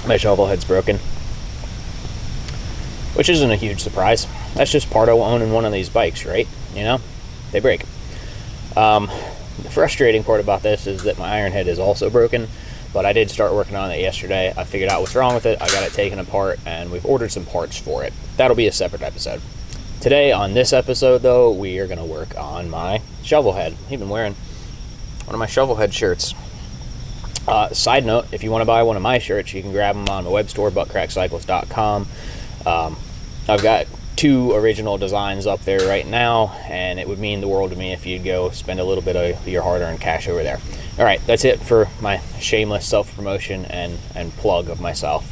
My shovel head's broken, which isn't a huge surprise. That's just part of owning one of these bikes, right? You know, they break. The frustrating part about this is that my iron head is also broken, but I did start working on it yesterday. I figured out what's wrong with it. I got it taken apart, and we've ordered some parts for it. That'll be a separate episode. Today, on this episode, though, we are going to work on my shovel head. I've been wearing one of my shovel head shirts. Side note, if you want to buy one of my shirts, you can grab them on my web store, buttcrackcycles.com. I've got 2 original designs up there right now, and it would mean the world to me if you'd go spend a little bit of your hard-earned cash over there. All right, that's it for my shameless self-promotion and plug of myself.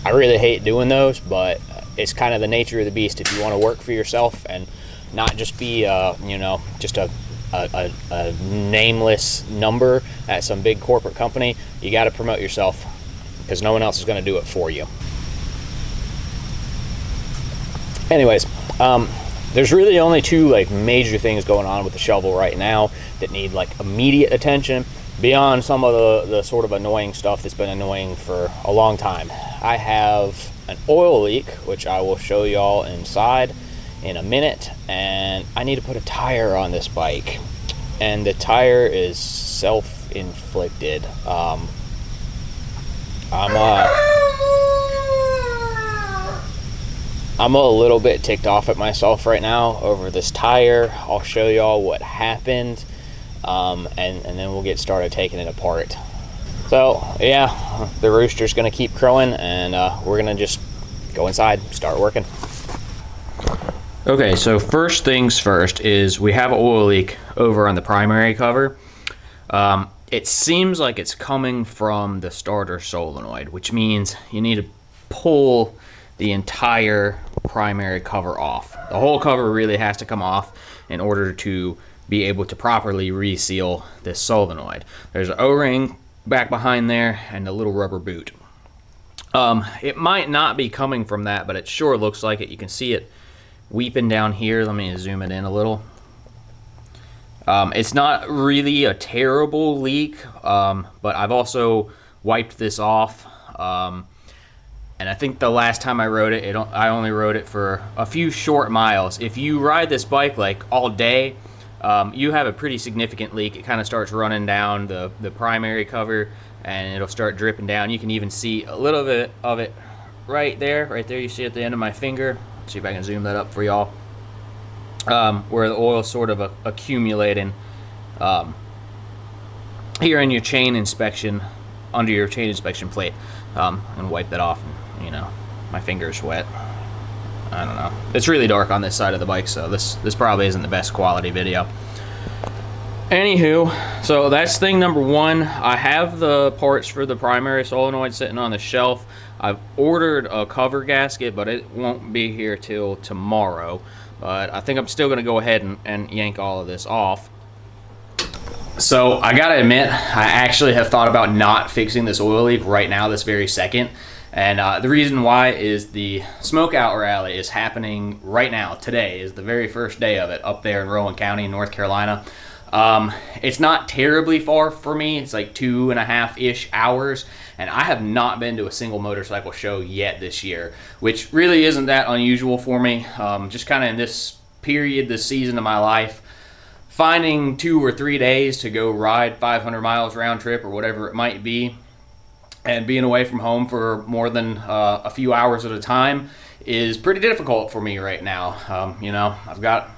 I really hate doing those, but it's kind of the nature of the beast. If you want to work for yourself and not just be, just a nameless number at some big corporate company, you got to promote yourself because no one else is going to do it for you. Anyways, there's really only 2 major things going on with the shovel right now that need immediate attention beyond some of the sort of annoying stuff that's been annoying for a long time. I have an oil leak, which I will show y'all inside in a minute, and I need to put a tire on this bike, and the tire is self-inflicted. I'm a little bit ticked off at myself right now over this tire. I'll show y'all what happened, and then we'll get started taking it apart. So yeah, the rooster's gonna keep crowing, and we're gonna just go inside, start working. Okay, so first things first is we have an oil leak over on the primary cover. It seems like it's coming from the starter solenoid, which means you need to pull the entire primary cover off. The whole cover really has to come off in order to be able to properly reseal this solenoid. There's an O-ring back behind there and a little rubber boot. It might not be coming from that, but it sure looks like it. You can see it weeping down here. Let me zoom it in a little. It's not really a terrible leak, but I've also wiped this off. And I think the last time I rode it, I only rode it for a few short miles. If you ride this bike all day, you have a pretty significant leak. It kind of starts running down the primary cover, and it'll start dripping down. You can even see a little bit of it right there. You see at the end of my finger. Let's see if I can zoom that up for y'all. Where the oil's sort of accumulating here in your chain inspection, under your chain inspection plate. And wipe that off. My finger's wet. I don't know. It's really dark on this side of the bike, so this probably isn't the best quality video. Anywho, so that's thing number 1. I have the parts for the primary solenoid sitting on the shelf. I've ordered a cover gasket, but it won't be here till tomorrow. But I think I'm still going to go ahead and yank all of this off. So I gotta admit, I actually have thought about not fixing this oil leak right now, this very second. And the reason why is the smoke out rally is happening right now. Today is the very first day of it up there in Rowan County, North Carolina. It's not terribly far for me. It's like 2.5-ish hours. And I have not been to a single motorcycle show yet this year, which really isn't that unusual for me. Just kind of in this period, this season of my life, finding 2 or 3 days to go ride 500 miles round trip or whatever it might be, and being away from home for more than a few hours at a time is pretty difficult for me right now. I've got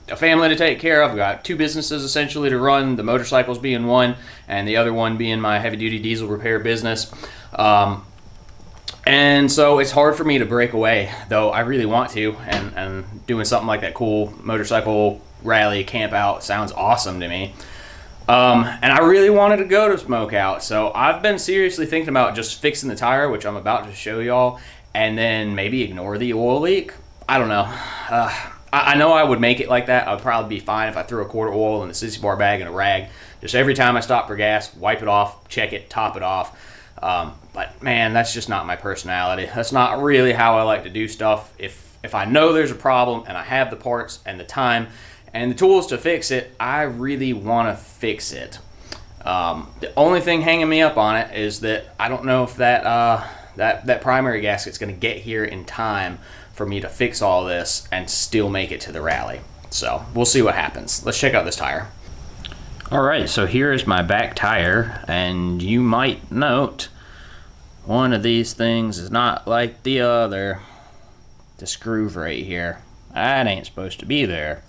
a family to take care of. I've got 2 businesses essentially to run, the motorcycles being one, and the other one being my heavy-duty diesel repair business. And so it's hard for me to break away, though I really want to, and doing something like that cool motorcycle rally camp out sounds awesome to me. And I really wanted to go to Smoke Out, so I've been seriously thinking about just fixing the tire, which I'm about to show y'all, and then maybe ignore the oil leak. I don't know. I know I would make it like that. I'd probably be fine if I threw a quart of oil in a sissy bar bag and a rag. Just every time I stop for gas, wipe it off, check it, top it off. But man, that's just not my personality. That's not really how I like to do stuff. If I know there's a problem and I have the parts and the time and the tools to fix it, I really want to fix it. The only thing hanging me up on it is that I don't know if that that primary gasket's going to get here in time for me to fix all this and still make it to the rally. So we'll see what happens. Let's check out this tire. All right, so here's my back tire, and you might note one of these things is not like the other. This groove right here, that ain't supposed to be there.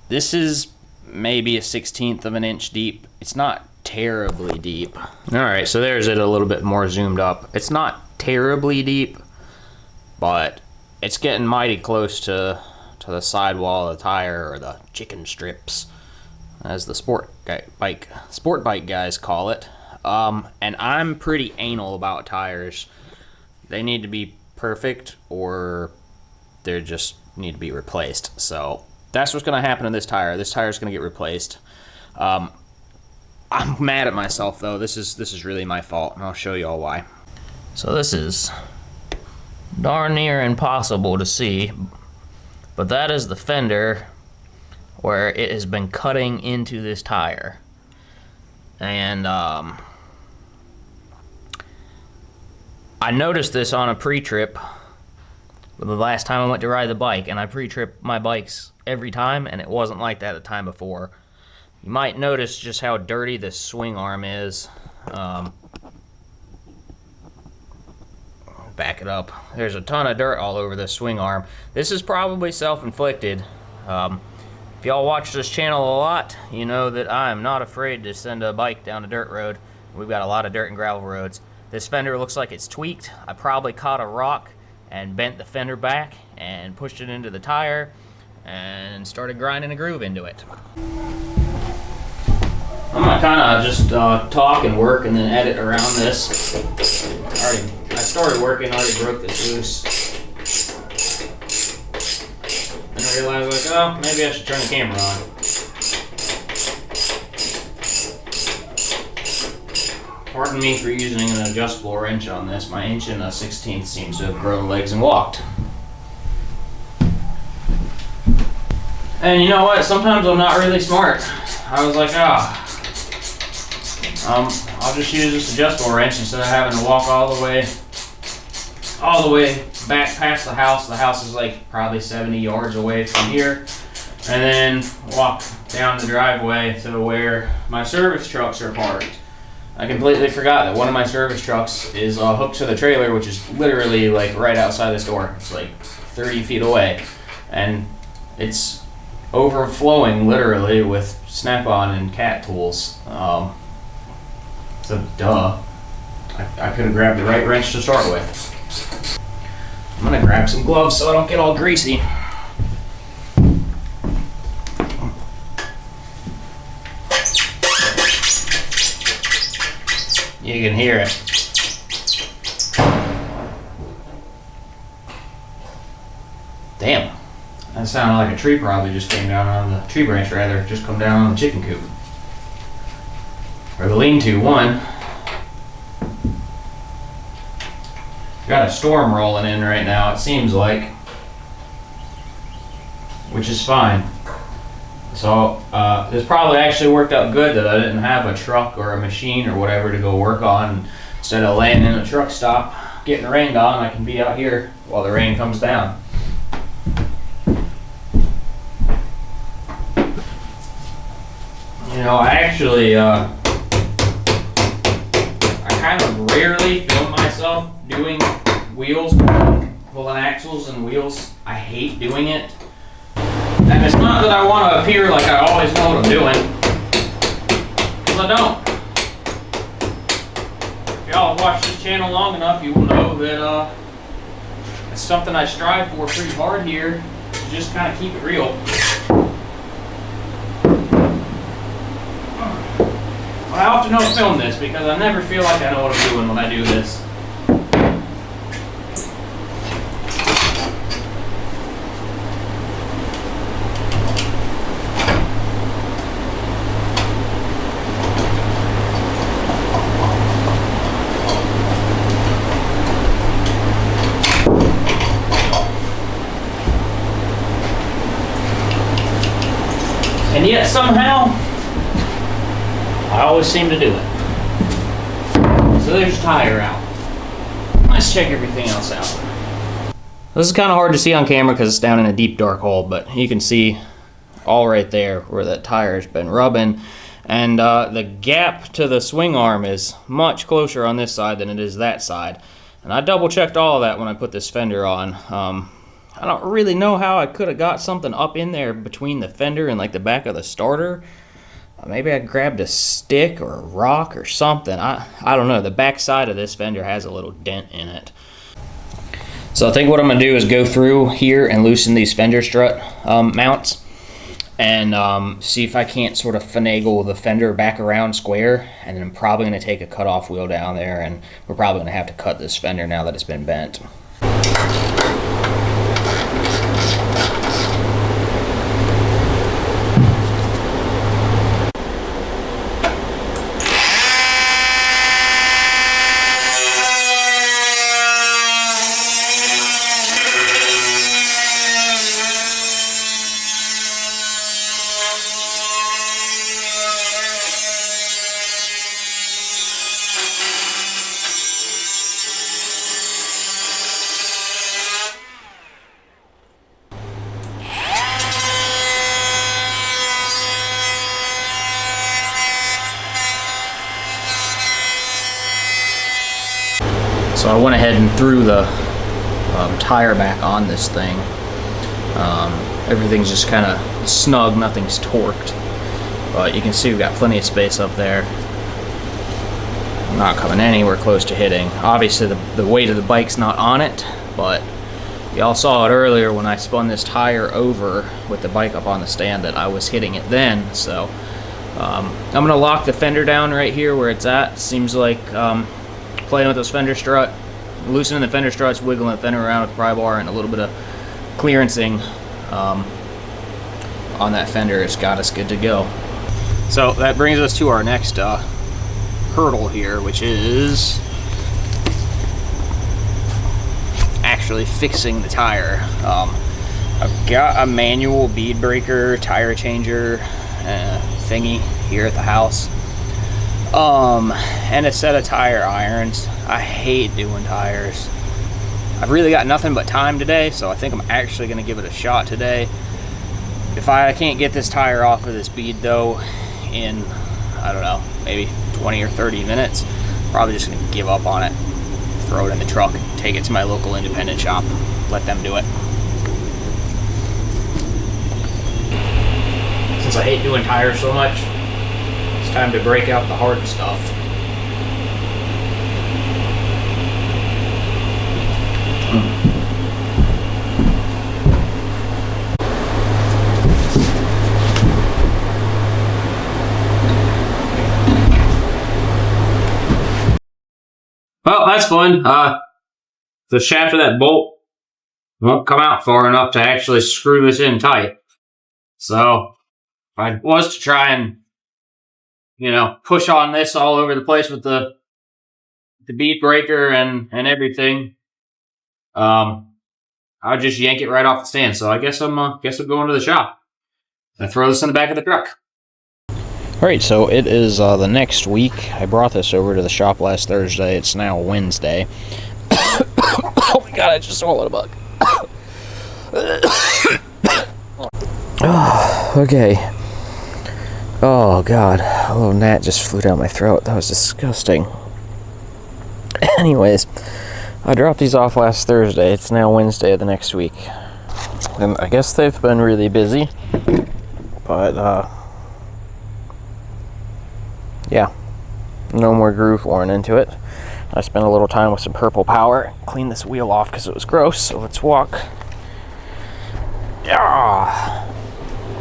This is maybe a 1/16 of an inch deep. It's not terribly deep. All right, so there's it a little bit more zoomed up. It's not terribly deep, but it's getting mighty close to the sidewall of the tire, or the chicken strips, as the sport bike guys call it. And I'm pretty anal about tires. They need to be perfect, or they just need to be replaced. So that's what's going to happen to this tire. This tire is going to get replaced. I'm mad at myself though. This is really my fault, and I'll show you all why. So this is darn near impossible to see, but that is the fender where it has been cutting into this tire. And I noticed this on a pre-trip the last time I went to ride the bike, and I pre-trip my bikes every time, and it wasn't like that the time before. You might notice just how dirty this swing arm is. Back it up. There's a ton of dirt all over this swing arm. This is probably self-inflicted. If y'all watch this channel a lot, you know that I am not afraid to send a bike down a dirt road. We've got a lot of dirt and gravel roads. This fender looks like it's tweaked. I probably caught a rock and bent the fender back and pushed it into the tire and started grinding a groove into it. I'm gonna kind of just talk and work and then edit around this. I started working, already broke this loose. And I realized, like, oh, maybe I should turn the camera on. Pardon me for using an adjustable wrench on this. My 1 1/16 seems to have grown legs and walked. And you know what? Sometimes I'm not really smart. I was like, I'll just use this adjustable wrench instead of having to walk all the way back past the house. The house is like probably 70 yards away from here. And then walk down the driveway to where my service trucks are parked. I completely forgot that one of my service trucks is hooked to the trailer, which is literally like right outside this door. It's like 30 feet away. And it's overflowing literally with Snap-on and cat tools. So duh. I could have grabbed the right wrench to start with. I'm gonna grab some gloves so I don't get all greasy. You can hear it. Damn. That sounded like a tree probably just came down on the tree branch, rather, just come down on the chicken coop. Or the lean-to one. Got a storm rolling in right now, it seems like. Which is fine. So, this probably actually worked out good that I didn't have a truck or a machine or whatever to go work on. Instead of laying in a truck stop, getting rained on, I can be out here while the rain comes down. You know, I actually, I kind of rarely film myself doing wheels, pulling axles and wheels. I hate doing it. And it's not that I want to appear like I always know what I'm doing, because I don't. If y'all have watched this channel long enough, you will know that it's something I strive for pretty hard here, to just kind of keep it real. I often don't film this because I never feel like I know what I'm doing when I do this. And yet somehow, I always seem to do it. So there's a tire out. let's check everything else out. This is kind of hard to see on camera because it's down in a deep dark hole, but you can see all right there where that tire has been rubbing. And the gap to the swing arm is much closer on this side than it is that side. And I double checked all of that when I put this fender on. I don't really know how I could have got something up in there between the fender and like the back of the starter. Maybe I grabbed a stick or a rock or something. I don't know. The back side of this fender has a little dent in it. So I think what I'm going to do is go through here and loosen these fender strut mounts and see if I can't sort of finagle the fender back around square. And then I'm probably going to take a cutoff wheel down there, and we're probably going to have to cut this fender now that it's been bent. So I went ahead and threw the tire back on this thing. Everything's just kind of snug, nothing's torqued. But you can see we've got plenty of space up there. I'm not coming anywhere close to hitting. Obviously the weight of the bike's not on it, but y'all saw it earlier when I spun this tire over with the bike up on the stand that I was hitting it then. So I'm gonna lock the fender down right here where it's at. Seems like playing with those fender strut, loosening the fender struts, wiggling the fender around with the pry bar, and a little bit of clearancing on that fender has got us good to go. So that brings us to our next hurdle here, which is actually fixing the tire. I've got a manual bead breaker, tire changer thingy here at the house. And a set of tire irons. I hate doing tires. I've really got nothing but time today, so I think I'm actually going to give it a shot today. If I can't get this tire off of this bead though in, I don't know, maybe 20 or 30 minutes, probably just going to give up on it, throw it in the truck, take it to my local independent shop, let them do it. Since I hate doing tires so much, it's time to break out the hard stuff. Well, that's fun. The shaft of that bolt won't come out far enough to actually screw this in tight. So if I was to try and, you know, push on this all over the place with the bead breaker and everything, I'll just yank it right off the stand. So I guess I'm going to the shop and throw this in the back of the truck. Alright, so it is the next week. I brought this over to the shop last Thursday. It's now Wednesday. Oh my god, I just swallowed a bug. Okay. Oh god, a little gnat just flew down my throat. That was disgusting. Anyways, I dropped these off last Thursday. It's now Wednesday of the next week. And I guess they've been really busy. But, yeah, no more groove worn into it. I spent a little time with some purple power, cleaned this wheel off because it was gross, so let's walk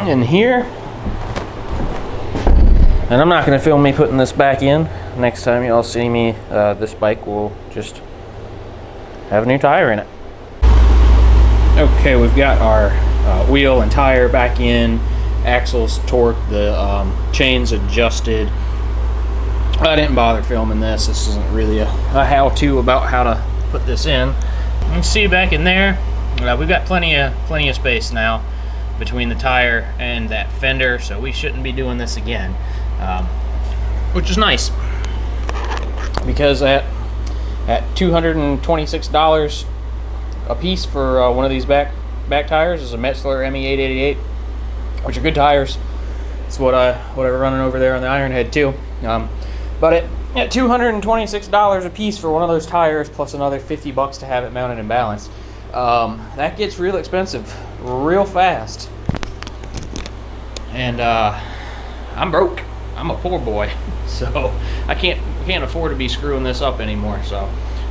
in here. And I'm not going to film me putting this back in. Next time y'all see me, this bike will just have a new tire in it. Okay, we've got our wheel and tire back in, axles torqued, the chains adjusted. I didn't bother filming this. This isn't really a how-to about how to put this in. You can see back in there, we've got plenty of space now between the tire and that fender, so we shouldn't be doing this again, which is nice because at at $226 a piece for one of these back tires. Is a Metzler ME888, which are good tires. It's what whatever running over there on the Ironhead too. But at $226 a piece for one of those tires, plus another $50 to have it mounted and balanced, that gets real expensive real fast. And I'm broke. I'm a poor boy, so I can't afford to be screwing this up anymore. So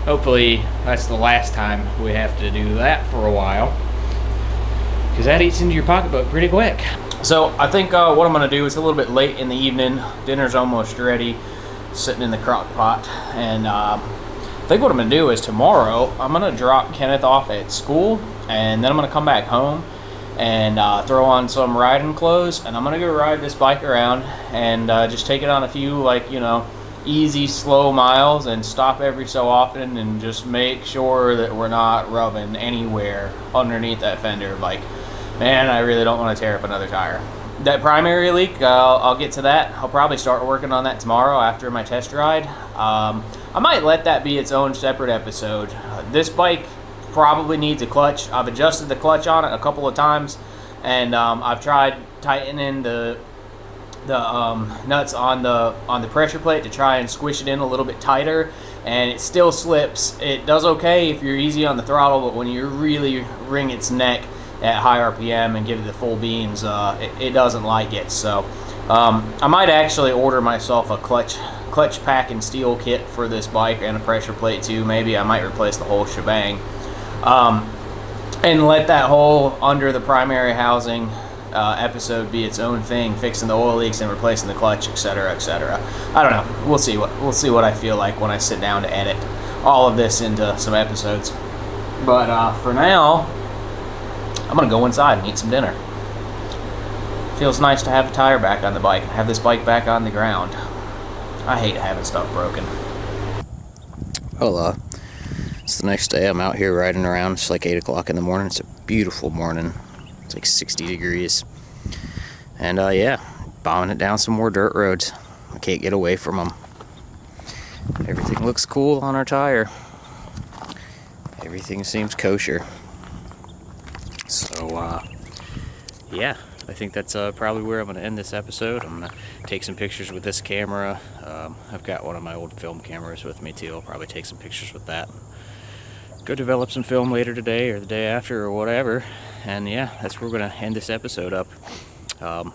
hopefully that's the last time we have to do that for a while, because that eats into your pocketbook pretty quick. So I think what I'm going to do is a little bit late in the evening. Dinner's almost ready, sitting in the crock pot. And I think what I'm going to do is tomorrow I'm going to drop Kenneth off at school, and then I'm going to come back home and throw on some riding clothes, and I'm going to go ride this bike around and just take it on a few, like, you know, easy, slow miles, and stop every so often and just make sure that we're not rubbing anywhere underneath that fender. Like, man, I really don't want to tear up another tire. That primary leak, I'll get to that. I'll probably start working on that tomorrow after my test ride. I might let that be its own separate episode. This bike probably needs a clutch. I've adjusted the clutch on it a couple of times, and I've tried tightening the nuts on the pressure plate to try and squish it in a little bit tighter, and it still slips. It does okay if you're easy on the throttle, but when you really wring its neck at high RPM and give it the full beans, it doesn't like it. So I might actually order myself a clutch pack and steel kit for this bike, and a pressure plate too. Maybe I might replace the whole shebang, and let that whole under the primary housing episode be its own thing, fixing the oil leaks and replacing the clutch, etc., etc. I don't know. We'll see what I feel like when I sit down to edit all of this into some episodes. But for now, I'm gonna go inside and eat some dinner. Feels nice to have a tire back on the bike and have this bike back on the ground. I hate having stuff broken. Well, it's the next day. I'm out here riding around. It's like 8 o'clock in the morning. It's a beautiful morning. It's like 60 degrees. And yeah, bombing it down some more dirt roads. I can't get away from them. Everything looks cool on our tire. Everything seems kosher. So, yeah, I think that's probably where I'm going to end this episode. I'm going to take some pictures with this camera. I've got one of my old film cameras with me too. I'll probably take some pictures with that. Go develop some film later today or the day after or whatever. And yeah, that's where we're going to end this episode up. I'm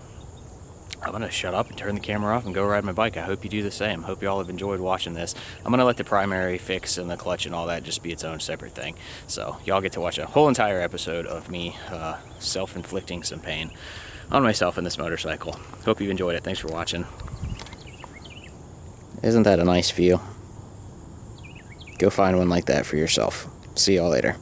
going to shut up and turn the camera off and go ride my bike. I hope you do the same. Hope you all have enjoyed watching this. I'm going to let the primary fix and the clutch and all that just be its own separate thing. So y'all get to watch a whole entire episode of me self-inflicting some pain on myself in this motorcycle. Hope you've enjoyed it. Thanks for watching. Isn't that a nice view? Go find one like that for yourself. See y'all later.